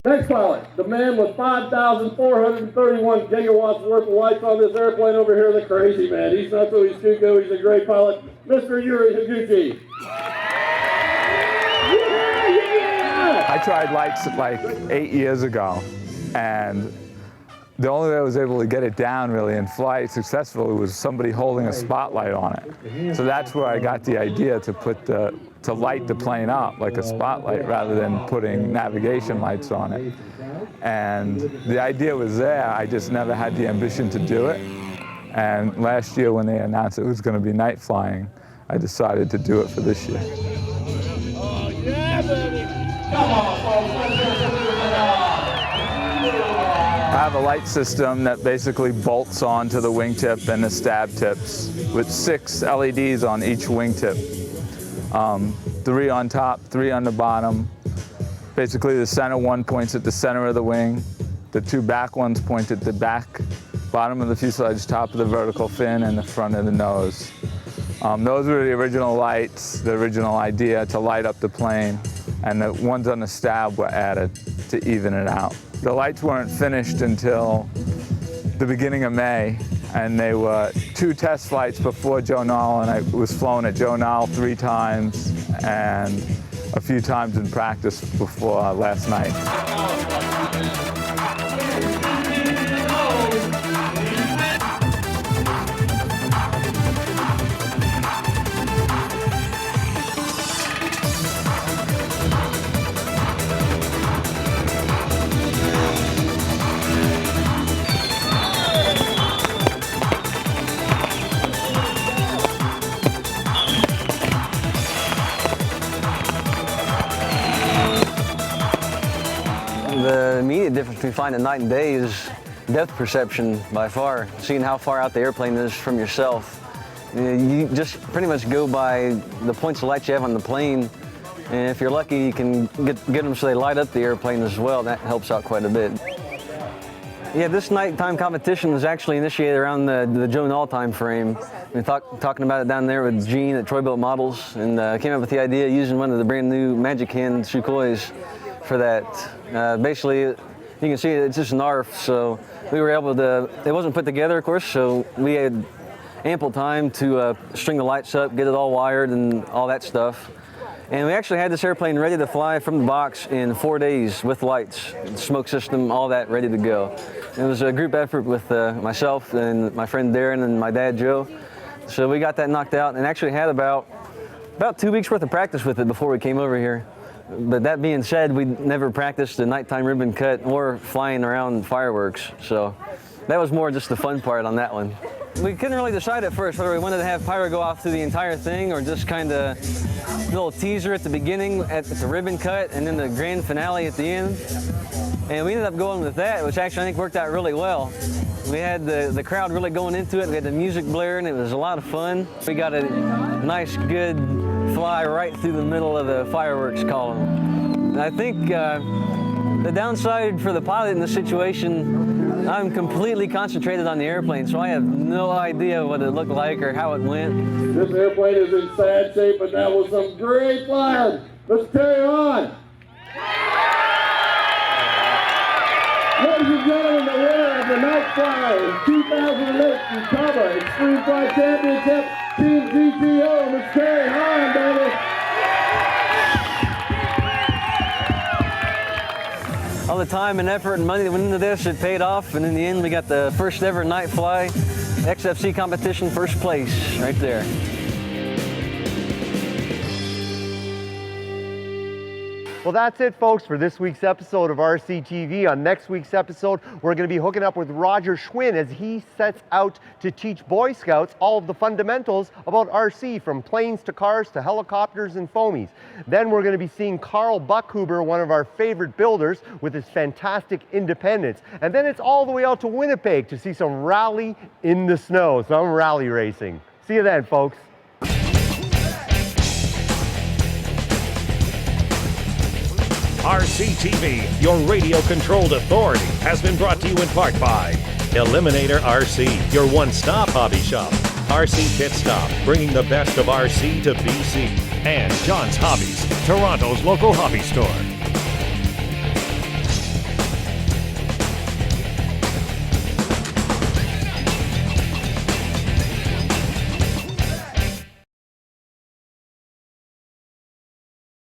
Next pilot, the man with 5,431 gigawatts worth of lights on this airplane over here, the crazy man. He's not so he's Kuko, he's a great pilot, Mr. Yuri Higuchi. I tried lights like 8 years ago, and the only way I was able to get it down really and fly successfully was somebody holding a spotlight on it. So that's where I got the idea to light the plane up like a spotlight rather than putting navigation lights on it. And the idea was there, I just never had the ambition to do it. And last year when they announced it was going to be night flying, I decided to do it for this year. Oh yeah, baby! Come on, folks, let's hear some of I have a light system that basically bolts onto the wingtip and the stab tips with 6 LEDs on each wingtip. 3 on top, 3 on the bottom. Basically the center one points at the center of the wing. The 2 back ones point at the back, bottom of the fuselage, top of the vertical fin, and the front of the nose. Those were the original lights, the original idea to light up the plane, and the ones on the stab were added to even it out. The lights weren't finished until the beginning of May, and they were 2 test flights before Joe Nall, and I was flown at Joe Nall 3 times and a few times in practice before last night. The immediate difference between flying at night and day is depth perception by far. Seeing how far out the airplane is from yourself. You just pretty much go by the points of light you have on the plane, and if you're lucky you can get them so they light up the airplane as well. That helps out quite a bit. Yeah, this nighttime competition was actually initiated around the Joe Nall time frame. We were talking about it down there with Gene at Troy Built Models, and came up with the idea of using one of the brand new Magic Hand Sukhois for that. Basically, you can see it's just an ARF, so we were able to, it wasn't put together, of course, so we had ample time to string the lights up, get it all wired and all that stuff. And we actually had this airplane ready to fly from the box in 4 days with lights, smoke system, all that ready to go. It was a group effort with myself and my friend Darren and my dad Joe. So we got that knocked out and actually had about 2 weeks worth of practice with it before we came over here. But that being said, we never practiced the nighttime ribbon cut or flying around fireworks. So that was more just the fun part on that one. We couldn't really decide at first whether we wanted to have pyro go off through the entire thing or just kind of a little teaser at the beginning at the ribbon cut and then the grand finale at the end. And we ended up going with that, which actually I think worked out really well. We had the crowd really going into it. We had the music blaring. It was a lot of fun. We got a nice, good fly right through the middle of the fireworks column. And I think the downside for the pilot in this situation, I'm completely concentrated on the airplane, so I have no idea what it looked like or how it went. This airplane is in sad shape, but that was some great flying. Let's carry on. Ladies and gentlemen, the winner of the Night Flyer 2008 Futaba Extreme Flight Championship, Team GTO, Miss Carrie Hahn, baby. All the time and effort and money that went into this, it paid off, and in the end we got the first ever night fly XFC competition first place right there. Well, that's it, folks, for this week's episode of RCTV. On next week's episode, we're going to be hooking up with Roger Schwinn as he sets out to teach Boy Scouts all of the fundamentals about RC, from planes to cars to helicopters and foamies. Then we're going to be seeing Carl Buckhuber, one of our favorite builders, with his fantastic Independence. And then it's all the way out to Winnipeg to see some rally in the snow, some rally racing. See you then, folks. RCTV, your radio-controlled authority, has been brought to you in part by Eliminator RC, your one-stop hobby shop. RC Pit Stop, bringing the best of RC to BC. And John's Hobbies, Toronto's local hobby store.